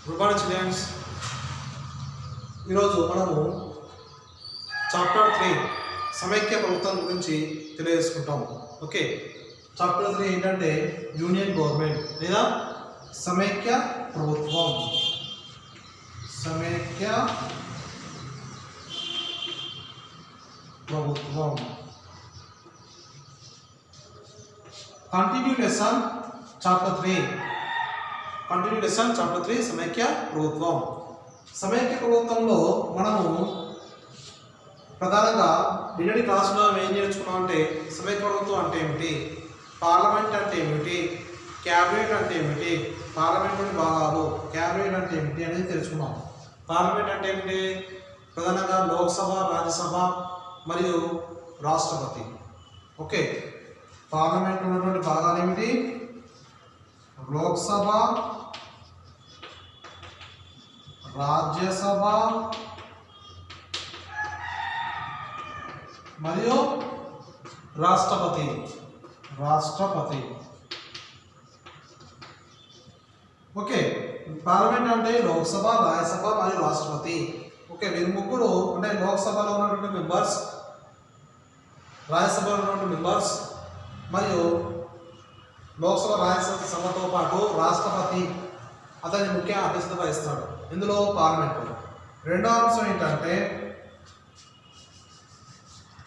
Good morning students. ఈరోజు మనము chapter 3 సమైక్య ప్రభుత్వం గురించి తెలియజేసుకుంటాం. ఓకే, చాప్టర్ 3 ఏంటంటే యూనియన్ గవర్నమెంట్ లేదా సమైక్య ప్రభుత్వం. సమైక్య ప్రభుత్వం కంటిన్యూ లెసన్ చాప్టర్ 3. సమైక్య ప్రభుత్వం. సమైక్య ప్రభుత్వంలో మనము ప్రధానంగా నిన్నటి క్లాసులో ఏం నేర్చుకున్నాం అంటే సమైక్య ప్రభుత్వం అంటే ఏమిటి, పార్లమెంట్ అంటే ఏమిటి, క్యాబినెట్ అంటే ఏమిటి, పార్లమెంట్లోని భాగాలు, క్యాబినెట్ అంటే ఏమిటి అనేది తెలుసుకున్నాం. పార్లమెంట్ అంటే ఏమిటి? ప్రధానంగా లోక్సభ, రాజ్యసభ మరియు రాష్ట్రపతి. ఓకే, పార్లమెంట్లో ఉన్నటువంటి భాగాలు ఏమిటి? లోక్సభ, రాజ్యసభ మరియు రాష్ట్రపతి. ఓకే, పార్లమెంట్ అంటే లోక్సభ, రాజ్యసభ మరియు రాష్ట్రపతి. ఓకే, వీరు ముగ్గురు అంటే లోక్సభలో ఉన్నటువంటి మెంబర్స్, రాజ్యసభలో ఉన్నటువంటి మెంబర్స్ మరియు లోక్సభ రాజ్యసభతో పాటు రాష్ట్రపతి అతని ముఖ్య అధ్యక్షత వహిస్తాడు ఇందులో పార్లమెంట్లో. రెండవ అంశం ఏంటంటే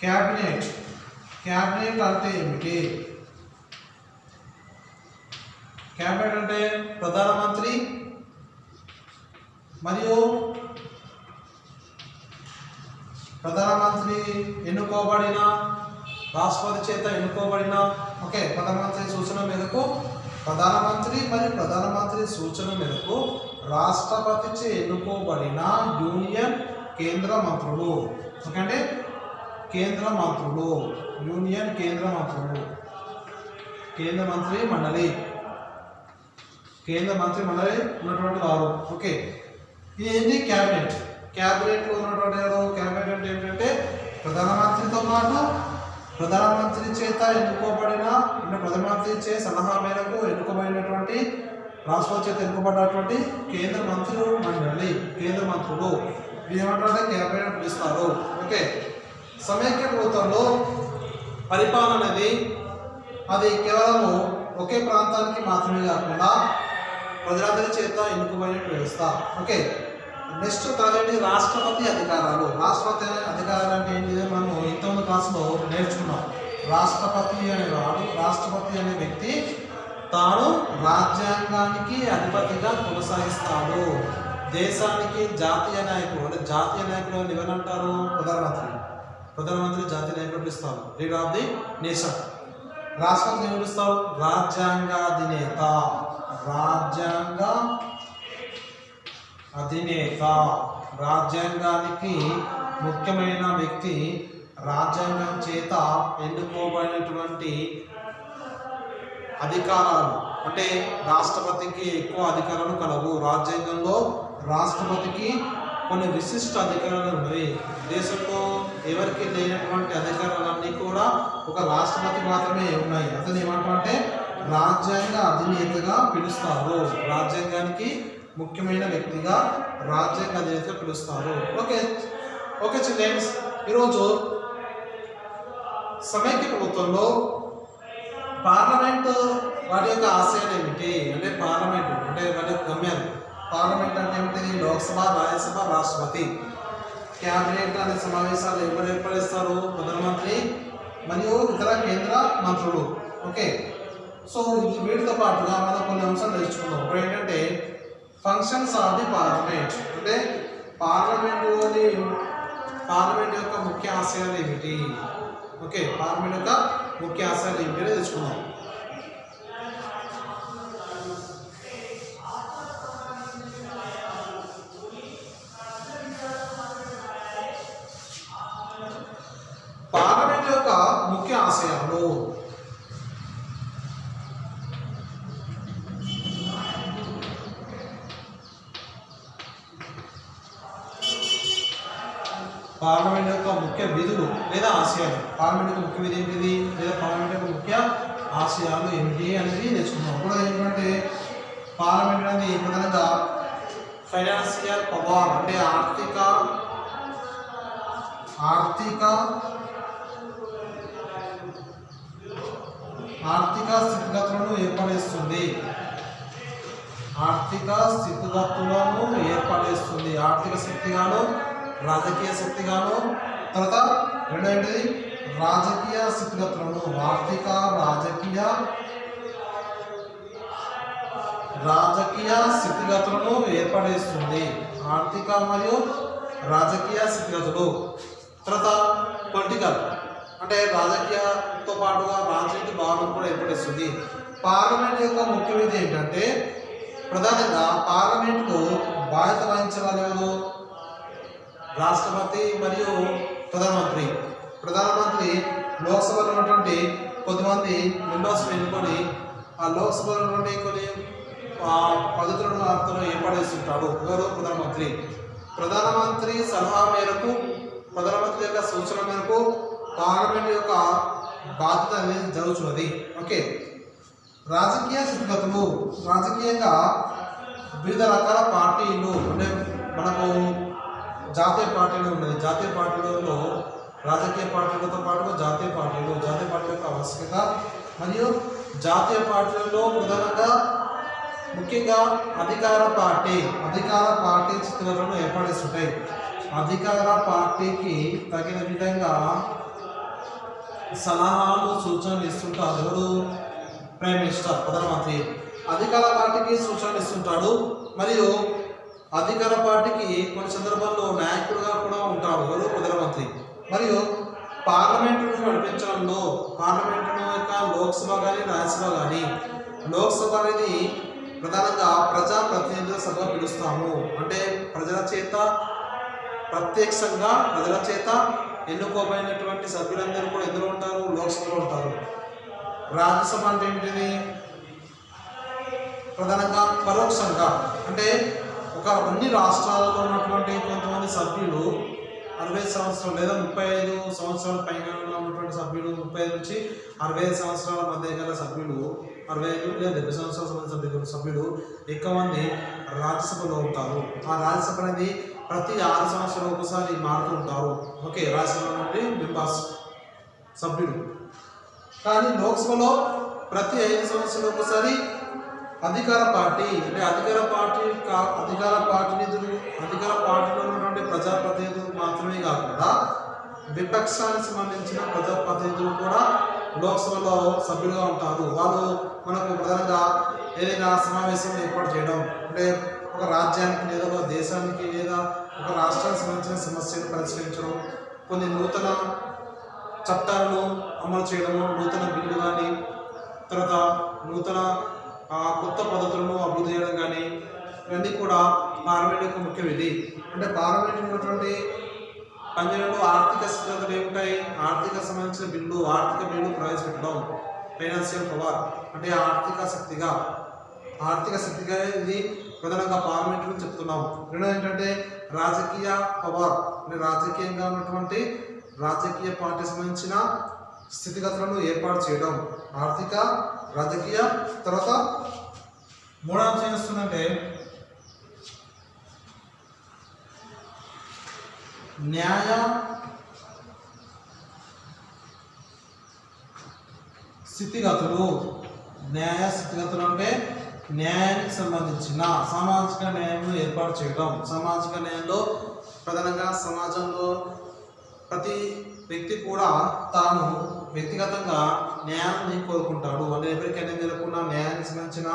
క్యాబినెట్. క్యాబినెట్ అంటే ఏమిటి? క్యాబినెట్ అంటే ప్రధానమంత్రి మరియు ప్రధానమంత్రి ఎన్నుకోబడిన రాష్ట్రపతి చేత ఎన్నుకోబడిన ప్రధానమంత్రి సూచన మేరకు ప్రధానమంత్రి సూచన మేరకు రాష్ట్రపతిచే ఎన్నుకోబడిన యూనియన్ కేంద్ర మంత్రులు. అంటే కేంద్ర మంత్రులు, యూనియన్ కేంద్ర మంత్రులు, కేంద్ర మంత్రి మండలి ఉన్నటువంటి వారు. ఓకే, ఇది ఏంటి? క్యాబినెట్. క్యాబినెట్లో ఉన్నటువంటి క్యాబినెట్ అంటే ఏంటంటే ప్రధానమంత్రితో పాటు ప్రధానమంత్రి చేత ఎన్నుకోబడిన ప్రధానమంత్రి చే సలహా మేరకు ఎన్నుకోబడినటువంటి రాష్ట్రపతి చేత ఎన్నుకోబడినటువంటి కేంద్ర మంత్రులు మండలి, కేంద్ర మంత్రులు ఏమంటారంటే క్యాబినెట్ పిలుస్తారు. ఓకే, సమైక్య ప్రభుత్వంలో పరిపాలన అనేది అది కేవలము ఒకే ప్రాంతానికి మాత్రమే కాకుండా ప్రజలందరి చేత ఎన్నుకోబడిన వ్యవస్థ. ఓకే, నెక్స్ట్ కాదండి రాష్ట్రపతి అధికారాలు. రాష్ట్రపతి అధికారాలు అంటే ఏంటి? మనం ఇంతకుముందు క్లాసులో నేర్చుకున్నాం. రాష్ట్రపతి అనే వ్యక్తి తాను రాజ్యాంగానికి అధిపతిగా కొనసాగిస్తాడు. దేశానికి జాతీయ నాయకుడు ఎవరంటారు? ప్రధానమంత్రి జాతీయ నాయకుడు పిలుస్తారు, లీడర్ ఆఫ్ ది నేషన్. రాష్ట్రపతి ఏం పిలుస్తారు? రాజ్యాంగ అధినేత. రాజ్యాంగానికి ముఖ్యమైన వ్యక్తి, రాజ్యాంగం చేత ఎన్నుకోబడినటువంటి అధికారాలు అంటే రాష్ట్రపతికి ఎక్కువ అధికారాలు కలవు. రాజ్యాంగంలో రాష్ట్రపతికి కొన్ని విశిష్ట అధికారాలు ఉన్నాయి. దేశంలో ఎవరికి లేనటువంటి అధికారాలన్నీ కూడా ఒక రాష్ట్రపతి మాత్రమే ఉన్నాయి. అతను ఏమంటారంటే రాజ్యాంగ అధినేతగా పిలుస్తారు. రాజ్యాంగానికి ముఖ్యమైన వ్యక్తిగా రాజ్యాంగ అధినేతగా పిలుస్తారు. ఓకే చిల్డ్రన్స్, ఈరోజు సమైక్య ప్రభుత్వంలో పార్లమెంట్ వాటి యొక్క ఆశయాలు ఏమిటి అంటే పార్లమెంట్ అంటే వాటి యొక్క గమ్యాలు. పార్లమెంట్ అంటే ఏమిటి? లోక్సభ, రాజ్యసభ, రాష్ట్రపతి. క్యాబినెట్ అనే సమావేశాలు ఎవరు ఏర్పడిస్తారు? ప్రధానమంత్రి మరియు ఇతర కేంద్ర మంత్రులు. ఓకే, సో వీటితో పాటుగా మనం కొన్ని అంశాలు తెలుసుకుందాం. ఇప్పుడు ఏంటంటే ఫంక్షన్స్ ఆఫ్ ది పార్లమెంట్ అంటే పార్లమెంట్ యొక్క ముఖ్య ఆశయాలు ఏమిటి? ఓకే, పార్లమెంట్ యొక్క ముఖ్య ఆశయాలు ఏమిటి అనేది తెలుసుకుందాం. పార్లమెంట్ యొక్క ముఖ్య ఆశయాలు పార్లమెంట్ యొక్క ముఖ్య విధులు లేదా ఆశయాలు. పార్లమెంట్ యొక్క ముఖ్య విధి ఏంటిది లేదా పార్లమెంట్ యొక్క ముఖ్య ఆశయాలు ఏమిటి అనేది నేర్చుకున్నాం. కూడా ఏంటంటే పార్లమెంట్ అనేది ప్రధానంగా ఫైనాన్షియల్ పవర్ అంటే ఆర్థిక స్థితిగతులను ఏర్పడేస్తుంది. ఆర్థిక శక్తిగాను రాజకీయ శక్తిగాను. తర్వాత రెండవది రాజకీయ స్థితిగతులను రాజకీయ స్థితిగతులను ఏర్పడేస్తుంది. ఆర్థిక మరియు రాజకీయ స్థితిగతులు. తర్వాత పొలిటికల్ అంటే రాజకీయంతో పాటుగా రాజకీయ భావన కూడా ఏర్పడిస్తుంది. పార్లమెంట్ యొక్క ముఖ్య విధి ఏంటంటే ప్రధానంగా పార్లమెంటుకు బాధ్యత వహించే వాళ్ళు రాష్ట్రపతి మరియు ప్రధానమంత్రి లోక్సభలో ఉన్నటువంటి కొద్దిమంది మెంబర్స్ ఎన్నుకొని ఆ లోక్సభలో ఉన్నటువంటి కొన్ని పద్ధతులను అర్థం ఏర్పడేస్తుంటాడు. ఎవరు? ప్రధానమంత్రి సలహా మేరకు, ప్రధానమంత్రి యొక్క సూచన మేరకు పార్లమెంట్ యొక్క బాధ్యత అనేది జరుగుతున్నది. ఓకే. రాజకీయ స్థితిగతులు. రాజకీయంగా వివిధ రకాల పార్టీలు అంటే మనకు జాతీయ పార్టీలు ఉన్నది. జాతీయ పార్టీలలో రాజకీయ పార్టీలతో పాటుగా జాతీయ పార్టీల యొక్క ఆవశ్యకత మరియు జాతీయ పార్టీలలో ప్రధానంగా ముఖ్యంగా అధికార పార్టీ స్థితిగతులను ఏర్పడిస్తుంటాయి. అధికార పార్టీకి తగిన విధంగా సలహాలు సూచనలు ఇస్తుంటారు. ఎవరు? ప్రైమ్ మినిస్టర్, ప్రధానమంత్రి అధికార పార్టీకి సూచనలు ఇస్తుంటాడు. మరియు అధికార పార్టీకి కొన్ని సందర్భాల్లో నాయకుడుగా కూడా ఉంటాడు. ఎవరు? ప్రధానమంత్రి. మరియు పార్లమెంటును నడిపించడంలో పార్లమెంటును యొక్క లోక్సభ కానీ రాజ్యసభ కానీ, లోక్సభ అనేది ప్రధానంగా ప్రజాప్రతినిధుల సభ పిలుస్తాము. అంటే ప్రజల చేత ఎన్నుకోబడినటువంటి సభ్యులందరూ కూడా ఎందులో ఉంటారు? లోక్సభలో ఉంటారు. రాజ్యసభ అంటే ఏంటిది? ప్రధానంగా పరోక్షంగా అంటే అన్ని రాష్ట్రాలలో ఉన్నటువంటి కొంతమంది సభ్యులు 60 సంవత్సరాలు లేదా 35 సంవత్సరాల పైన ఉన్నటువంటి సభ్యులు, 35 నుంచి 65 సంవత్సరాల మధ్య గల సభ్యులు, 65 లేదా 70 సంవత్సరాల సంబంధించిన సభ్యులు ఎక్కువ మంది రాజ్యసభలో ఉంటారు. ఆ రాజ్యసభ అనేది ప్రతి 6 సంవత్సరాలు ఒకసారి మారుతూ ఉంటారు. ఓకే. రాజ్యసభ నుండి మెంబర్స్ సభ్యులు. కానీ లోక్సభలో ప్రతి 5 సంవత్సరాలు ఒకసారి అధికార పార్టీలో ఉన్నటువంటి ప్రజాప్రతినిధులు మాత్రమే కాకుండా విపక్షానికి సంబంధించిన ప్రజాప్రతినిధులు కూడా లోక్సభలో సభ్యులుగా ఉంటారు. వాళ్ళు మనకు ప్రధానంగా ఏదైనా సమావేశం ఏర్పాటు చేయడం అంటే ఒక రాజ్యానికి లేదా ఒక దేశానికి లేదా ఒక రాష్ట్రానికి సంబంధించిన సమస్యను పరిష్కరించడం, కొన్ని నూతన చట్టాలను అమలు చేయడము, నూతన బిల్లు కానీ, తర్వాత నూతన కొత్త పద్ధతులను అభివృద్ధి చేయడం కానీ, ఇవన్నీ కూడా పార్లమెంట్ యొక్క ముఖ్య విధి. అంటే పార్లమెంట్ ఉన్నటువంటి పనిలో ఆర్థిక స్థితిగతులు ఏముంటాయి? ఆర్థిక సంబంధించిన ఆర్థిక బిల్లు ప్రవేశపెట్టడం. ఫైనాన్షియల్ పవర్ అంటే ఆర్థిక శక్తిగా ఇది ప్రధానంగా పార్లమెంట్ గురించి చెప్తున్నాం. రెండోది ఏంటంటే రాజకీయ పవర్ అంటే రాజకీయంగా ఉన్నటువంటి రాజకీయ పార్టీ సంబంధించిన స్థితిగతులను ఏర్పాటు చేయడం. ఆర్థిక, రాజకీయ. తర్వాత మూడవ అంశం చేస్తుందంటే న్యాయ స్థితిగతులు అంటే న్యాయానికి సంబంధించిన సామాజిక న్యాయం ఏర్పాటు చేయడం. సామాజిక న్యాయంలో ప్రధానంగా సమాజంలో ప్రతి వ్యక్తి కూడా తాను వ్యక్తిగతంగా న్యాయాన్ని కోరుకుంటాడు. వాళ్ళు ఎవరికైనా జరగకుండా న్యాయానికి సంబంధించిన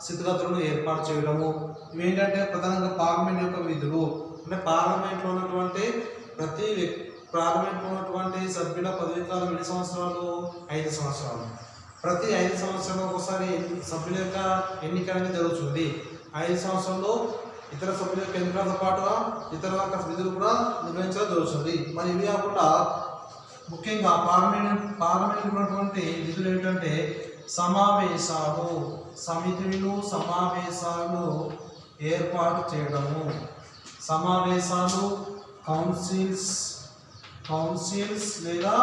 స్థితిగతులను ఏర్పాటు చేయడము. ఇవేంటంటే ప్రధానంగా పార్లమెంట్ యొక్క విధులు. అంటే పార్లమెంట్లో ఉన్నటువంటి సభ్యుల పదవీకాలం ఎన్ని సంవత్సరాలు? 5 సంవత్సరాలు. ప్రతి 5 సంవత్సరాలు ఒకసారి సభ్యుల యొక్క ఎన్నిక అనేది జరుగుతుంది. 5 సంవత్సరాల్లో ఇతర సభ్యుల యొక్క ఎన్నికలతో పాటుగా ఇతర విధులు కూడా నిర్వహించడం జరుగుతుంది. మరి ఇవి కాకుండా ముఖ్యంగా పార్లమెంట్ ఉన్నటువంటి విధులు ఏమిటంటే సమావేశాలు, సమావేశాలు ఏర్పాటు చేయడము. సమావేశాలు, కౌన్సిల్స్ లేదా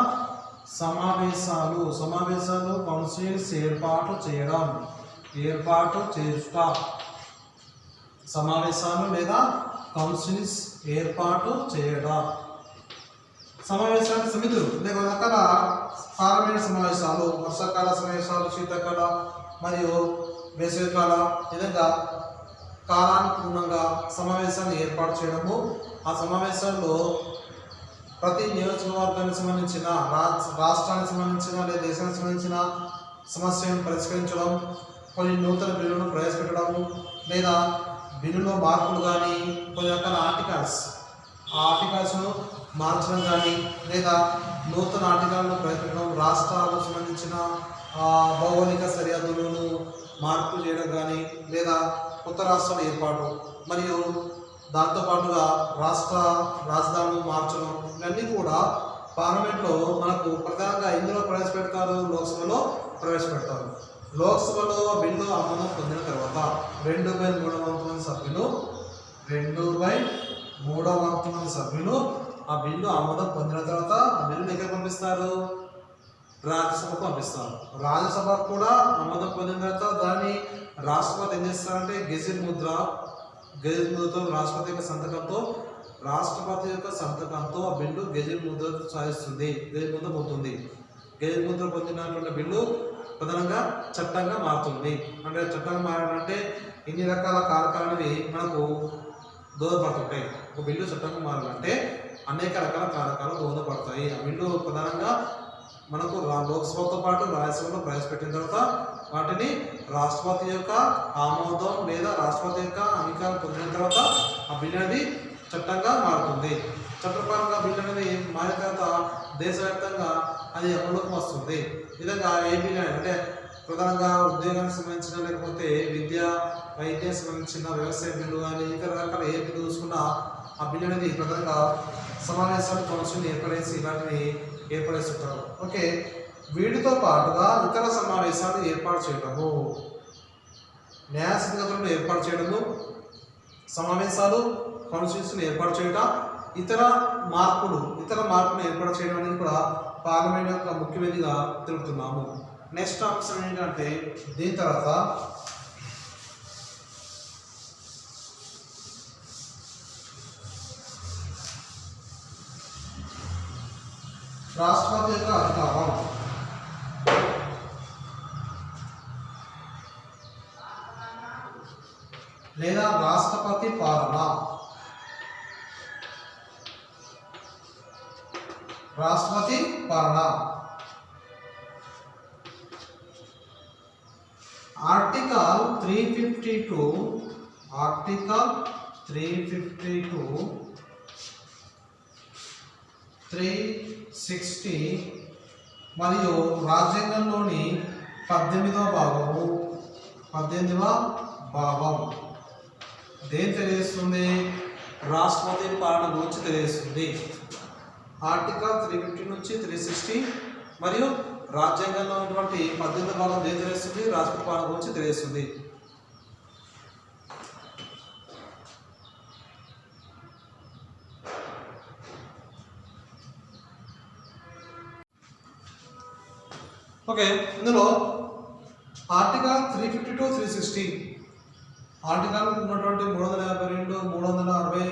కౌన్సిల్స్ ఏర్పాటు చేయుట. సమావేశాలు లేదా కౌన్సిల్స్ ఏర్పాటు చేయడం. సమావేశాలు సమితులు లేదా రకాల పార్లమెంట్ సమావేశాలు, వర్షాకాల సమావేశాలు, శీతాకాల మరియు వేసవికాల విధంగా కాలానుగుణంగా సమావేశాన్ని ఏర్పాటు చేయడము. ఆ సమావేశాల్లో ప్రతి నియోజకవర్గానికి సంబంధించిన రాష్ట్రానికి సంబంధించిన లేదా దేశానికి సంబంధించిన సమస్యలను పరిష్కరించడం, కొన్ని నూతన బిల్లులను ప్రవేశపెట్టడము లేదా బిల్లులో మార్పులు కానీ కొన్ని రకాల ఆర్టికల్స్ను మార్చడం కానీ లేదా నూతన ఆర్టికల్ను ప్రవేశపెట్టడం, రాష్ట్రాలకు సంబంధించిన భౌగోళిక సరిహద్దులను మార్పు చేయడం కానీ లేదా కొత్త రాష్ట్రాల ఏర్పాటు మరియు దాంతోపాటుగా రాష్ట్ర రాజధానులు మార్చడం, ఇవన్నీ కూడా పార్లమెంట్లో మనకు ప్రధానంగా ఇందులో ప్రవేశపెడతారు, లోక్సభలో ప్రవేశపెడతారు. లోక్సభలో బిల్లు ఆమోదం పొందిన తర్వాత 2/3 సభ్యులు 2/3 సభ్యులు ఆ బిల్లు ఆమోదం పొందిన తర్వాత ఆ బిల్లుని ఎక్కడ పంపిస్తారు? రాజ్యసభకు పంపిస్తారు. రాజ్యసభ కూడా ఆమోదం పొందిన తర్వాత దాన్ని రాష్ట్రపతి ఏం చేస్తారంటే గెజిట్ ముద్రతో రాష్ట్రపతి యొక్క సంతకంతో ఆ బిల్లు గెజిట్ ముద్ర సాధిస్తుంది, గెజిట్ ముద్ర పొందుతుంది. గెజిట్ ముద్ర పొందినటువంటి బిల్లు ప్రధానంగా చట్టంగా మారుతుంది. అంటే చట్టంగా మారాలంటే ఇన్ని రకాల కారకాలవి మనకు దోహదపడుతుంటాయి. ఒక బిల్లు చట్టంగా మారాలంటే అనేక రకాల కారకాలు దోహదపడతాయి. ఆ బిల్లు ప్రధానంగా మనకు లోక్సభతో పాటు రాజ్యసభలో ప్రవేశపెట్టిన తర్వాత వాటిని రాష్ట్రపతి యొక్క ఆమోదం లేదా రాష్ట్రపతి యొక్క అంగీకారం పొందిన తర్వాత ఆ బిల్లు అనేది చట్టంగా మారుతుంది. చట్టపరంగా బిల్లు అనేది మారిన తర్వాత దేశవ్యాప్తంగా అది అమలులోకి వస్తుంది. ఈ విధంగా ఏ బిల్లు అంటే ప్రధానంగా ఉద్యోగానికి సంబంధించిన లేకపోతే విద్య వైద్యానికి సంబంధించిన వ్యవసాయ బిల్లు కానీ ఇతర రకాల ఏ బిల్లు చూసుకున్నా ఆ బిల్లు అనేది ప్రధానంగా సమావేశాలు కౌన్సిల్ ఏర్పడేస్తుంటారు. ఓకే, వీటితో పాటుగా ఇతర సమావేశాలు ఏర్పాటు చేయడము, న్యాయ స్థితిగతులను ఏర్పాటు చేయడము, సమావేశాలు కౌన్సిల్స్ని ఏర్పాటు చేయడం, ఇతర మార్పులను ఏర్పాటు చేయడం అనేది కూడా పార్లమెంట్ యొక్క ముఖ్యమైనదిగా తెలుపుతున్నాము. నెక్స్ట్ అంశం ఏంటంటే దీని తర్వాత రాష్ట్రపతి యొక్క అధికారం. లేదా రాష్ట్రపతి పాలన. రాష్ట్రపతి పాలన ఆర్టికల్ 352 360 మరియు రాజ్యాంగంలోని 18వ భాగం దేని తెలియజేస్తుంది? రాష్ట్రపతి పాలన గురించి తెలియజేస్తుంది. ఆర్టికల్ 350 నుంచి 360 మరియు రాజ్యాంగంలో ఉన్నటువంటి 18వ భాగం దేని తెలియజేస్తుంది? రాష్ట్రపతి పాలన గురించి తెలియజేస్తుంది. ఓకే, ఇందులో ఆర్టికల్ 352 360 ఆర్టికల్ ఉన్నటువంటి 352 360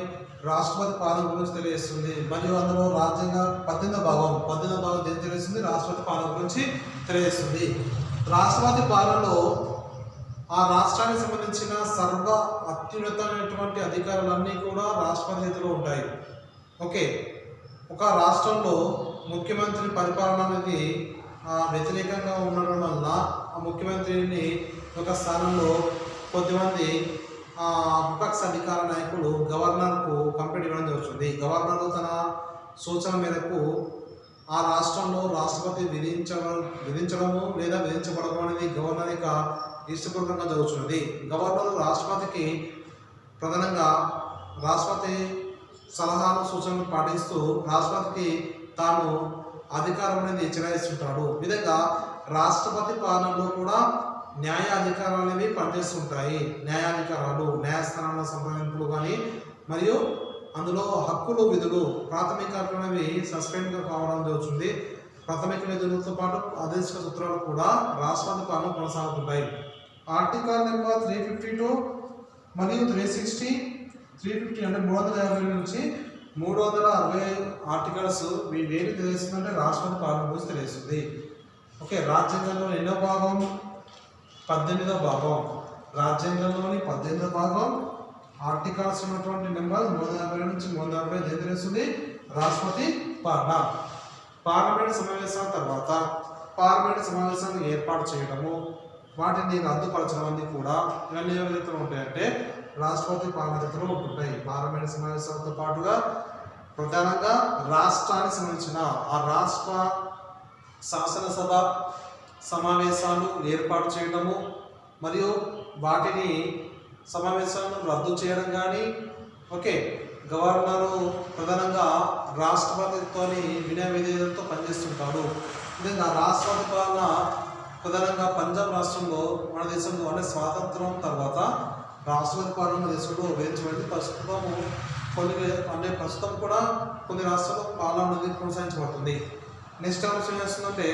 రాష్ట్రపతి పాలన గురించి తెలియజేస్తుంది. మరియు అందులో రాజ్యాంగ 18వ భాగం దేని తెలియజేస్తుంది? రాష్ట్రపతి పాలన గురించి తెలియజేస్తుంది. రాష్ట్రపతి పాలనలో ఆ రాష్ట్రానికి సంబంధించిన సర్వ అత్యున్నతమైనటువంటి అధికారాలన్నీ కూడా రాష్ట్రపతి చేతిలో ఉంటాయి. ఓకే, ఒక రాష్ట్రంలో ముఖ్యమంత్రి పరిపాలన అనేది వ్యతిరేకంగా ఉండడం వల్ల ఆ ముఖ్యమంత్రిని ఒక స్థానంలో కొద్దిమంది విపక్ష అధికార నాయకులు గవర్నర్కు కంప్లైంట్ ఇవ్వడం జరుగుతుంది. గవర్నర్ తన సూచన మేరకు ఆ రాష్ట్రంలో రాష్ట్రపతి విధించడము లేదా విధించబడము అనేది గవర్నర్ యొక్క ఇష్టపూర్వకంగా జరుగుతున్నది. గవర్నర్ రాష్ట్రపతికి ప్రధానంగా రాష్ట్రపతి సలహాలు సూచనలు పాటిస్తూ రాష్ట్రపతికి తాను అధికారం అనేది చెలాయిస్తుంటాడు. ఈ విధంగా రాష్ట్రపతి పాలనలో కూడా న్యాయ అధికారాలు అనేవి పనిచేస్తుంటాయి. న్యాయాధికారాలు, న్యాయస్థానాల సంప్రదింపులు కానీ మరియు అందులో హక్కులు విధులు ప్రాథమిక హక్కులు అనేవి సస్పెండ్గా కావడం జరుగుతుంది. ప్రాథమిక విధులతో పాటు ఆదేశిక సూత్రాలు కూడా రాష్ట్రపతి పాలన కొనసాగుతుంటాయి. ఆర్టికల్ నెంబర్ 352 మరియు 360 350 అంటే 350 నుంచి 360 ఆర్టికల్స్ వేరు తెలియస్తుందంటే రాష్ట్రపతి పాలన గురించి తెలియస్తుంది. ఓకే, రాజ్యాంగంలో ఎన్నో భాగం 18వ భాగం. రాజ్యాంగంలోని 18వ భాగం ఆర్టికల్స్ ఉన్నటువంటి నెంబర్ 350 నుంచి 345 ఏం తెలుస్తుంది? రాష్ట్రపతి పాలన. పార్లమెంట్ సమావేశాల తర్వాత పార్లమెంట్ సమావేశాలను ఏర్పాటు చేయడము, వాటిని రద్దుపరచడం అన్ని కూడా ఇవన్నీ ఎవరైతే ఉంటాయంటే రాష్ట్రపతి పాలనలో ఉంటుంటాయి. పార్లమెంట్ సమావేశాలతో పాటుగా ప్రధానంగా రాష్ట్రానికి సంబంధించిన ఆ రాష్ట్ర శాసనసభ సమావేశాలు ఏర్పాటు చేయడము మరియు వాటిని సమావేశాలను రద్దు చేయడం కానీ, ఓకే, గవర్నరు ప్రధానంగా రాష్ట్రపతితో వినయ విధేయతతో పనిచేస్తుంటాడు. విధంగా రాష్ట్రపతి పాలన ప్రధానంగా పంజాబ్ రాష్ట్రంలో మన దేశంలో అంటే స్వాతంత్రం తర్వాత రాష్ట్రపతి పాలన దేశంలో వేయించబడింది. ప్రస్తుతం కూడా కొన్ని రాష్ట్రాల్లో పాలన అనేది కొనసాగించబడుతుంది. నెక్స్ట్ అంశం చేస్తుందంటే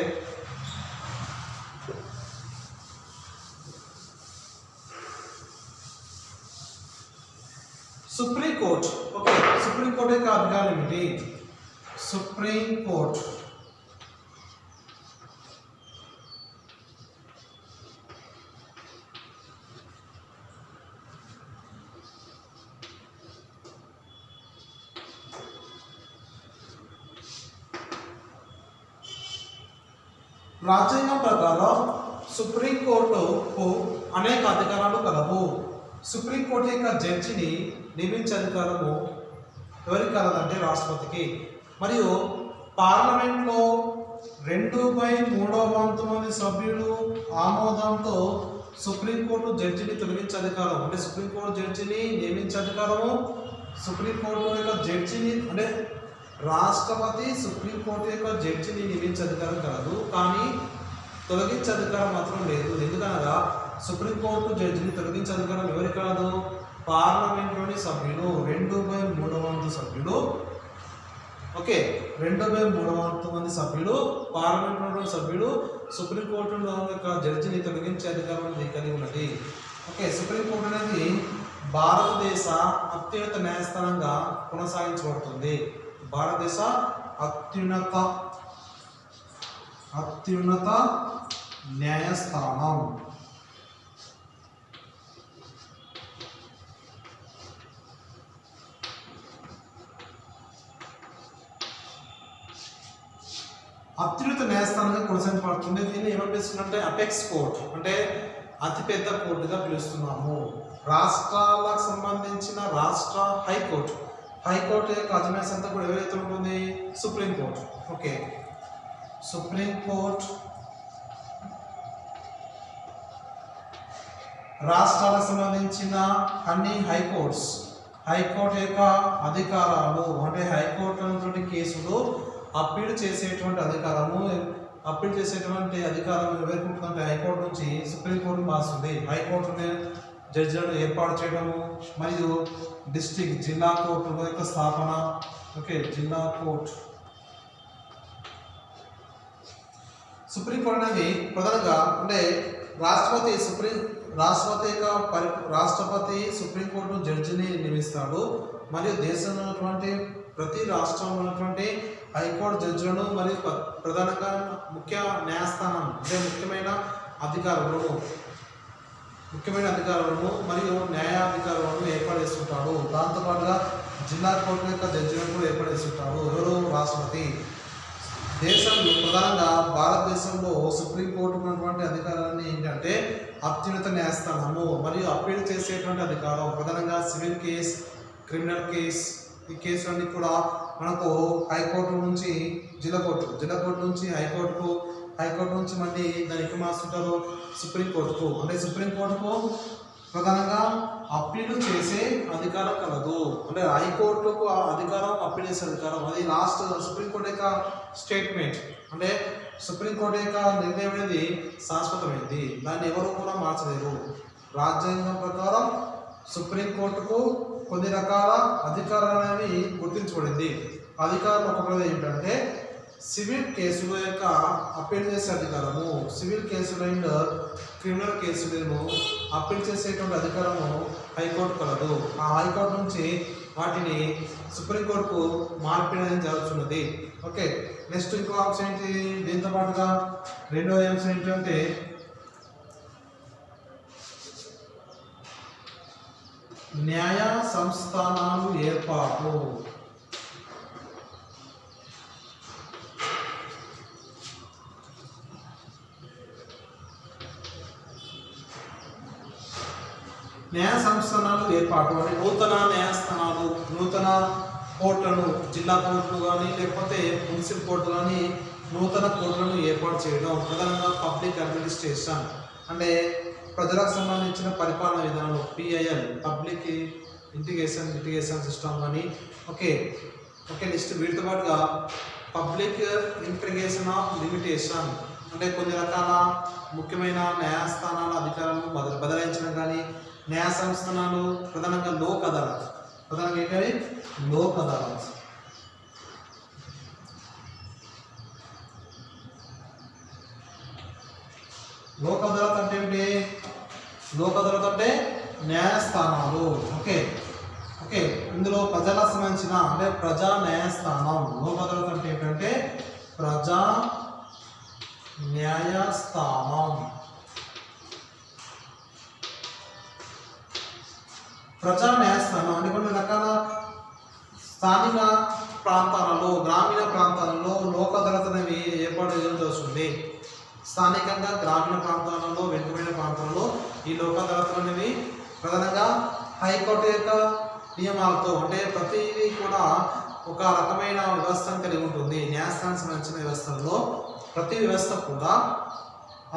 supreme court. Okay, supreme court యొక్క అధికారం ఏమిటి? సుప్రీం కోర్ట్ రాజ్యాంగం ప్రకారం సుప్రీంకోర్టుకు అనేక అధికారాలు కలవు. సుప్రీంకోర్టు యొక్క జడ్జిని నియమించే అధికారము ఎవరికి కలదంటే రాష్ట్రపతికి. మరియు పార్లమెంట్లో 2/3 మంది సభ్యులు ఆమోదంతో సుప్రీంకోర్టు జడ్జిని తొలగించే అధికారం అంటే సుప్రీంకోర్టు జడ్జిని నియమించే అధికారము, సుప్రీంకోర్టు యొక్క జడ్జిని అంటే రాష్ట్రపతి సుప్రీంకోర్టు యొక్క జడ్జిని నియమించే అధికారం కలదు, కానీ తొలగించే అధికారం మాత్రం లేదు. ఎందుకనగా సుప్రీంకోర్టు జడ్జిని తొలగించే అధికారం ఎవరికి కాదు? పార్లమెంట్లోని సభ్యులు 2/3 సభ్యులు. ఓకే, 2/3 మంది సభ్యులు పార్లమెంట్లోని సభ్యులు సుప్రీంకోర్టు యొక్క జడ్జిని తొలగించే అధికారం అనేది కలిగి ఉన్నది. ఓకే, సుప్రీంకోర్టు అనేది భారతదేశ అత్యున్నత న్యాయస్థానంగా కొనసాగించబడుతుంది. భారతదేశ అత్యున్నత న్యాయస్థానం. అత్యున్నత న్యాయస్థానంగా కొనసాగించబడుతుంది. దీన్ని ఏమని పిలుస్తుందంటే అపెక్స్ కోర్ట్ అంటే అతిపెద్ద కోర్టుగా పిలుస్తున్నాము. రాష్ట్రాలకు సంబంధించిన రాష్ట్ర హైకోర్టు, హైకోర్టు యొక్క అధినేత అంతా కూడా ఎవరైతే ఉంటుంది? సుప్రీంకోర్టు. ఓకే, సుప్రీంకోర్టు రాష్ట్రాలకు సంబంధించిన అన్ని హైకోర్టు యొక్క అధికారాలు అంటే హైకోర్టు కేసులు అప్పీల్ చేసేటువంటి అధికారం ఎవరికి ఉంటుందంటే హైకోర్టు నుంచి సుప్రీంకోర్టు మారుస్తుంది. హైకోర్టుని జడ్జిలను ఏర్పాటు చేయడము మరియు జిల్లా కోర్టుల యొక్క స్థాపన. ఓకే, జిల్లా కోర్టు. సుప్రీంకోర్టు అనేది ప్రధానంగా అంటే రాష్ట్రపతి సుప్రీంకోర్టు జడ్జిని నియమిస్తాడు మరియు దేశంలో ఉన్నటువంటి ప్రతి రాష్ట్రంలో ఉన్నటువంటి హైకోర్టు జడ్జిలను మరియు ప్రధానంగా ముఖ్య న్యాయస్థానం అంటే ముఖ్యమైన అధికారులను మరియు న్యాయాధికారులను ఏర్పాటు చేస్తుంటాడు. దాంతోపాటుగా జిల్లా కోర్టు యొక్క జడ్జిలను కూడా ఏర్పాటు చేస్తుంటాడు. ఎవరు? రాష్ట్రపతి. దేశంలో ప్రధానంగా భారతదేశంలో సుప్రీంకోర్టుకు ఉన్నటువంటి అధికారాన్ని ఏంటంటే అత్యున్నత న్యాయస్థానము మరియు అప్పీల్ చేసేటువంటి అధికారం. ప్రధానంగా సివిల్ కేస్, క్రిమినల్ కేస్, ఈ కేసులన్నీ కూడా మనకు హైకోర్టు నుంచి జిల్లా కోర్టు నుంచి హైకోర్టుకు, హైకోర్టు నుంచి మళ్ళీ దానికి మాస్తుంటారు సుప్రీంకోర్టుకు. అంటే సుప్రీంకోర్టుకు ప్రధానంగా అప్పీలు చేసే అధికారం కలదు. అంటే హైకోర్టుకు ఆ అధికారం అప్పీల్ చేసే అధికారం. అది లాస్ట్ సుప్రీంకోర్టు యొక్క స్టేట్మెంట్. అంటే సుప్రీంకోర్టు యొక్క నిర్ణయం అనేది శాశ్వతమైంది, దాన్ని ఎవరు కూడా మార్చలేరు. రాజ్యాంగం ప్రకారం సుప్రీంకోర్టుకు కొన్ని రకాల అధికారాలు అనేవి గుర్తించబడింది. అధికారులు ఒకటి ఏంటంటే సివిల్ కేసుల యొక్క అప్పీల్ చేసే అధికారము, సివిల్ కేసులు అండ్ క్రిమినల్ కేసులను అప్పీల్ చేసేటువంటి అధికారము హైకోర్టు కలదు. ఆ హైకోర్టు నుంచి వాటిని సుప్రీంకోర్టుకు మార్పిడి అనేది జరుగుతున్నది. ఓకే, నెక్స్ట్ ఇంకో అంశం ఏంటి, దీంతో పాటుగా రెండవ అంశం ఏంటంటే న్యాయ సంస్థానాలు ఏర్పాటు. న్యాయ సంస్థానాలు ఏర్పాటు అంటే నూతన న్యాయస్థానాలు, నూతన కోర్టులను, జిల్లా కోర్టులు కానీ లేకపోతే మున్సిపల్ కోర్టు కానీ నూతన కోర్టులను ఏర్పాటు చేయడం. ప్రధానంగా పబ్లిక్ అడ్మినిస్ట్రేషన్ అంటే ప్రజలకు సంబంధించిన పరిపాలన విధానం, PIL పబ్లిక్ లిటిగేషన్ సిస్టమ్ కానీ. ఓకే ఓకే నెక్స్ట్ వీటితో పాటుగా పబ్లిక్ ఇంటిగ్రేషన్ ఆఫ్ లిమిటేషన్ అంటే కొన్ని రకాల ముఖ్యమైన న్యాయస్థానాల అధికారులను బదలాయించడం కానీ. న్యాయ సంస్థానాలు ప్రధానంగా లోక్ అదాలత్, ప్రధానంగా ఏంటంటే లోక్ అదాలత్. లోక్ అదాలత్ అంటే ఏంటి, లోక్ అదాలత్ అంటే న్యాయస్థానాలు. ఓకే ఓకే ఇందులో ప్రజలకు సంబంధించిన అంటే ప్రజా న్యాయస్థానం. లోక్ అదాలత్ అంటే ఏంటంటే ప్రజా న్యాయస్థానం. ప్రజా న్యాయస్థానం అంటే కొన్ని రకాల స్థానిక ప్రాంతాలలో, గ్రామీణ ప్రాంతాలలో లోక్ అదాలత్ అనేవి ఏర్పాటు చేయడం జరుగుతుంది. స్థానికంగా గ్రామీణ ప్రాంతాలలో, వెనుకబడిన ప్రాంతాలలో ఈ లోక్ అదాలత్ అనేవి ప్రధానంగా హైకోర్టు యొక్క నియమాలతో అంటే ప్రతిదీ కూడా ఒక రకమైన వ్యవస్థను కలిగి ఉంటుంది. న్యాయస్థానానికి సంబంధించిన వ్యవస్థల్లో ప్రతి వ్యవస్థ కూడా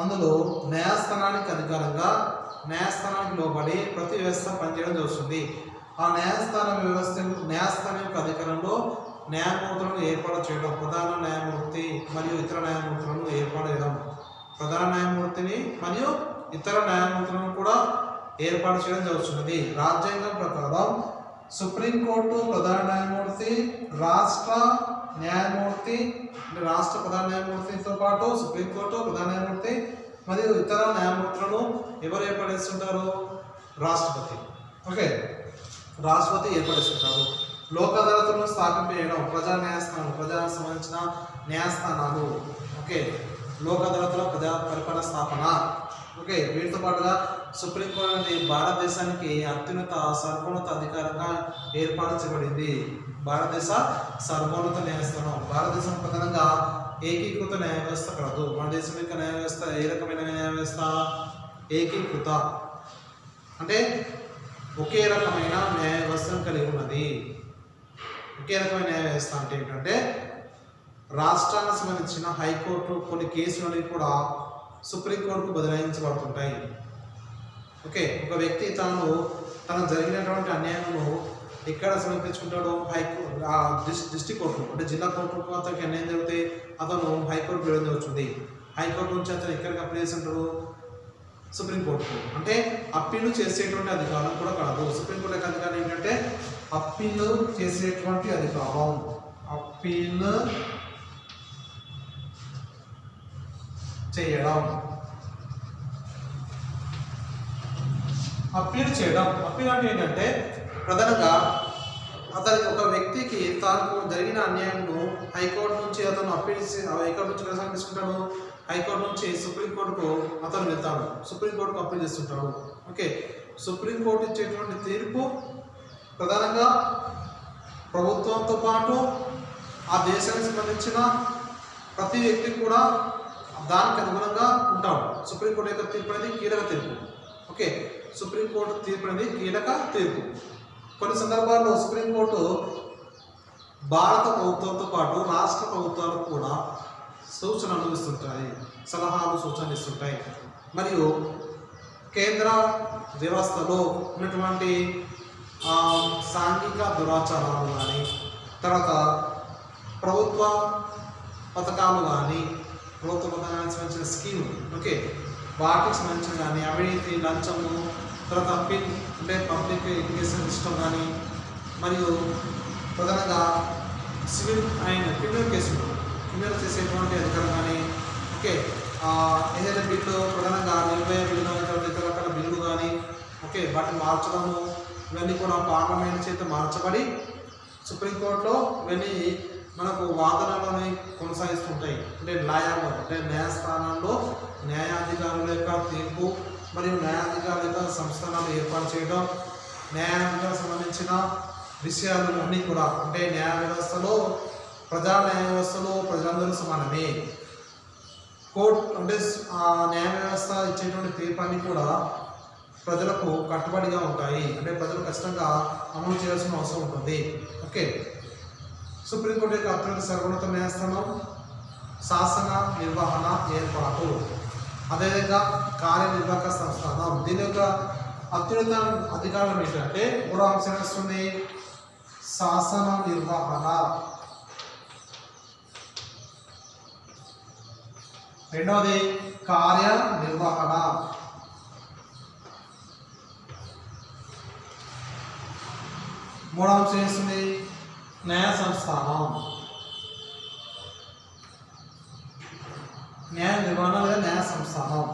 అందులో న్యాయస్థానానికి అధికారంగా, న్యాయస్థానానికి లోబడి ప్రతి వ్యవస్థ పనిచేయడం జరుగుతుంది. ఆ న్యాయస్థానం యొక్క అధికారంలో న్యాయమూర్తులను ఏర్పాటు చేయడం, ప్రధాన న్యాయమూర్తి మరియు ఇతర న్యాయమూర్తులను ఏర్పాటు చేయడం, ప్రధాన న్యాయమూర్తిని మరియు ఇతర న్యాయమూర్తులను కూడా ఏర్పాటు చేయడం జరుగుతున్నది. రాజ్యాంగం ప్రకారం సుప్రీంకోర్టు ప్రధాన న్యాయమూర్తి, రాష్ట్ర న్యాయమూర్తి అంటే రాష్ట్ర ప్రధాన న్యాయమూర్తితో పాటు సుప్రీంకోర్టు ప్రధాన న్యాయమూర్తి మరియు ఇతర న్యాయమూర్తులను ఎవరు ఏర్పడిస్తుంటారు? రాష్ట్రపతి. ఓకే, రాష్ట్రపతి ఏర్పడిస్తుంటారు. లోక్ అదాలత్లను స్థాపించడం, ప్రజా న్యాయస్థానాలు, ప్రజలకు సంబంధించిన న్యాయస్థానాలు. ఓకే, లోక్ అదాలత్ల ప్రజా పరిపాలన స్థాపన. ఓకే, వీటితో పాటుగా సుప్రీంకోర్టు అనేది భారతదేశానికి అత్యున్నత సర్వోన్నత అధికారంగా ఏర్పాటు చేయబడింది. భారతదేశ సర్వోన్నత న్యాయస్థానం. భారతదేశం ప్రధానంగా ఏకీకృత న్యాయ వ్యవస్థ కలదు. మన దేశం యొక్క న్యాయ వ్యవస్థ ఏ రకమైన న్యాయ వ్యవస్థ? ఏకీకృత అంటే ఒకే రకమైన న్యాయ వ్యవస్థను కలిగి ఉన్నది. ఒకే రకమైన న్యాయ వ్యవస్థ అంటే ఏంటంటే రాష్ట్రానికి సంబంధించిన హైకోర్టు కొన్ని కేసులని కూడా సుప్రీంకోర్టుకు బదలాయించబడుతుంటాయి. ఓకే, ఒక వ్యక్తి తనకు జరిగినటువంటి అన్యాయంను ఎక్కడ సమర్పించుకుంటాడు? డిస్ట్రిక్ట్ కోర్టు అంటే జిల్లా కోర్టుకు అతనికి అన్యాయం జరిగితే అతను హైకోర్టు వెళ్ళడం జరుగుతుంది. హైకోర్టు నుంచి అతను ఎక్కడికి అప్పీల్ చేసి ఉంటాడు? సుప్రీంకోర్టుకు. అంటే అప్పీలు చేసేటువంటి అధికారం కూడా కాదు. సుప్రీంకోర్టు యొక్క అధికారం ఏంటంటే అప్పీలు చేసేటువంటి అధికారం. అప్పీల్ చేయడం, అప్పీల్ చేయడం. అప్పీల్ అంటే ఏంటంటే ప్రధానంగా అతనికి ఒక వ్యక్తికి తనకు జరిగిన అన్యాయంను హైకోర్టు నుంచి అతను హైకోర్టు నుంచి ప్రసారం తీసుకుంటాడు. హైకోర్టు నుంచి సుప్రీంకోర్టుకు అతను వెళ్తాడు, సుప్రీంకోర్టుకు అప్పీల్ చేస్తుంటాడు. ఓకే, సుప్రీంకోర్టు ఇచ్చేటువంటి తీర్పు ప్రధానంగా ప్రభుత్వంతో పాటు ఆ దేశానికి సంబంధించిన ప్రతి వ్యక్తి కూడా దానికి అనుగుణంగా ఉంటాడు. సుప్రీంకోర్టు యొక్క తీర్పు అనేది కీలక తీర్పు. ఓకే, సుప్రీంకోర్టు తీర్పు అనేది కీలక తీర్పు. కొన్ని సందర్భాల్లో సుప్రీంకోర్టు భారత ప్రభుత్వంతో పాటు రాష్ట్ర ప్రభుత్వాలకు కూడా సూచనలు ఇస్తుంటాయి, సలహాలు సూచనలు ఇస్తుంటాయి. మరియు కేంద్ర వ్యవస్థలో ఉన్నటువంటి సాంఘిక దురాచారాలు కానీ, తర్వాత ప్రభుత్వ పథకాలు కానీ, ప్రభుత్వ పథకానికి సంబంధించిన స్కీమ్, ఓకే, వాటికి సంబంధించిన కానీ అవినీతి, లంచము, తర్వాత అప్పీల్ అంటే పబ్లిక్ ఎడ్యుకేషన్ సిస్టమ్ కానీ, మరియు ప్రధానంగా సివిల్ అండ్ క్రిమినల్ కేసులు, ఫిమేల్ చేసేటువంటి అధికారం కానీ ఓకే ఏదైనా బిల్లు ప్రధానంగా నిర్భయ బిల్లు ఇతర రకాల బిల్లులు కానీ ఓకే వాటిని మార్చడము ఇవన్నీ కూడా పార్లమెంట్ చేత మార్చబడి సుప్రీంకోర్టులో ఇవన్నీ మనకు వాదనలని కొనసాగిస్తుంటాయి. అంటే న్యాయాలు అంటే న్యాయస్థానంలో న్యాయాధికారుల యొక్క తీర్పు మరియు న్యాయాధికారుల యొక్క సంస్థానాలు ఏర్పాటు చేయడం, న్యాయాధికారులకు సంబంధించిన విషయాలు అన్నీ కూడా అంటే న్యాయ వ్యవస్థలో న్యాయ వ్యవస్థలో ప్రజలందరూ సమానమే. కోర్టు అంటే న్యాయ వ్యవస్థ ఇచ్చేటువంటి తీర్పుని కూడా ప్రజలకు కట్టుబడిగా ఉంటాయి. అంటే ప్రజలు ఖచ్చితంగా అమలు చేయాల్సిన అవసరం ఉంటుంది. ఓకే సుప్రీంకోర్టు యొక్క అత్యున్నత సర్వోన్నత న్యాయస్థానం శాసన నిర్వహణ ఏర్పాటు, అదేవిధంగా కార్యనిర్వాహక సంస్థానం. దీని యొక్క అత్యున్నత అధికారం ఏంటంటే మూడో అంశం వస్తుంది శాసన నిర్వహణ, రెండవది కార్యనిర్వహణ, మూడో అంశం ఏస్తుంది న్యాయ సంస్థానం, న్యాయ నిర్వహణ లేదా న్యాయ సంస్థానం.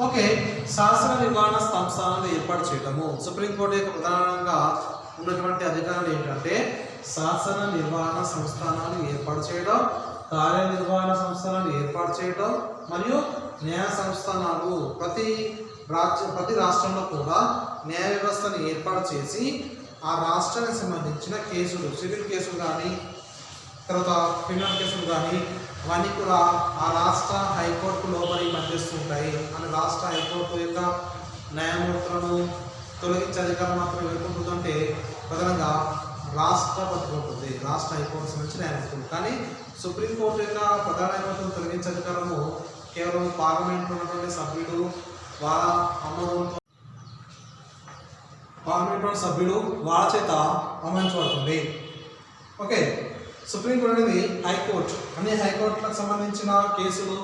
ఓకే శాసన నిర్వహణ సంస్థానాలు ఏర్పాటు చేయడము. సుప్రీంకోర్టు యొక్క ప్రధానంగా ఉన్నటువంటి అధికారులు ఏంటంటే శాసన నిర్వహణ సంస్థానాలు ఏర్పాటు చేయడం, కార్యనిర్వహణ సంస్థానాలు ఏర్పాటు చేయడం మరియు న్యాయ సంస్థానాలు. ప్రతి రాష్ట్రంలో కూడా న్యాయ వ్యవస్థను ఏర్పాటు చేసి ఆ రాష్ట్రానికి సంబంధించిన కేసులు సివిల్ కేసులు కానీ తర్వాత క్రిమినల్ కేసులు కానీ అవన్నీ కూడా ఆ రాష్ట్ర హైకోర్టు లోపలి పనిచేస్తుంటాయి. అని రాష్ట్ర హైకోర్టు యొక్క న్యాయమూర్తులను తొలగించే అధికారం మాత్రం ఎవరుకుంటుందంటే ప్రధానంగా రాష్ట్రపతికి ఉంటుంది, రాష్ట్ర హైకోర్టు సంబంధించిన న్యాయమూర్తులు. కానీ సుప్రీంకోర్టు యొక్క ప్రధాన న్యాయమూర్తులను తొలగించే అధికారము కేవలం పార్లమెంట్లో ఉన్నటువంటి సభ్యులు వాళ్ళ ఆమోదంతో పార్లమెంట్లో సభ్యులు వాళ్ళ చేత ఆమోదించబడుతుంది. ఓకే సుప్రీంకోర్టు అనేది హైకోర్టు. అన్ని హైకోర్టులకు సంబంధించిన కేసులు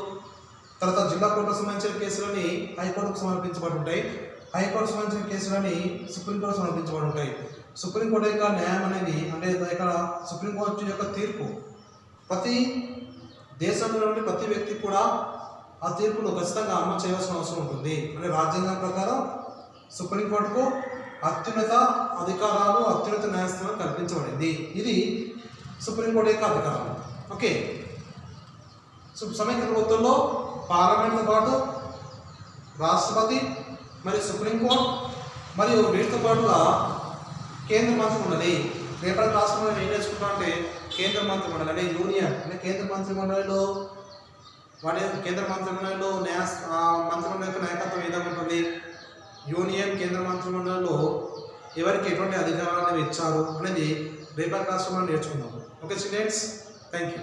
తర్వాత జిల్లా కోర్టుకు సంబంధించిన కేసులని హైకోర్టుకు సమర్పించబడి ఉంటాయి. హైకోర్టుకు సంబంధించిన కేసులని సుప్రీంకోర్టు సమర్పించబడి ఉంటాయి. సుప్రీంకోర్టు యొక్క న్యాయం అనేది అంటే ఇక్కడ సుప్రీంకోర్టు యొక్క తీర్పు ప్రతి దేశంలోని ప్రతి వ్యక్తి కూడా ఆ తీర్పును ఖచ్చితంగా అమలు చేయాల్సిన అవసరం ఉంటుంది. అంటే రాజ్యాంగం ప్రకారం సుప్రీంకోర్టుకు అత్యున్నత అధికారాలు అత్యున్నత న్యాయస్థానం కల్పించబడింది. ఇది సుప్రీంకోర్టు యొక్క అధికారం. ఓకే సమైక్య ప్రభుత్వంలో పార్లమెంట్తో పాటు రాష్ట్రపతి మరియు సుప్రీంకోర్టు మరియు వీటితో పాటుగా కేంద్ర మంత్రి మండలి. రేపటి రాష్ట్రంలో ఏం నేర్చుకుంటాం అంటే కేంద్ర మంత్రి మండలి అంటే యూనియన్ అంటే కేంద్ర మంత్రి మండలిలో కేంద్ర మంత్రి మండలిలో మంత్రి మండలి యొక్క నాయకత్వం ఏ విధంగా ఉంటుంది, యూనియన్ కేంద్ర మంత్రి మండలిలో ఎవరికి ఎటువంటి అధికారాలను ఇచ్చారు అనేది రేపటి రాష్ట్రంలో నేర్చుకుందాం. Okay students, thank you.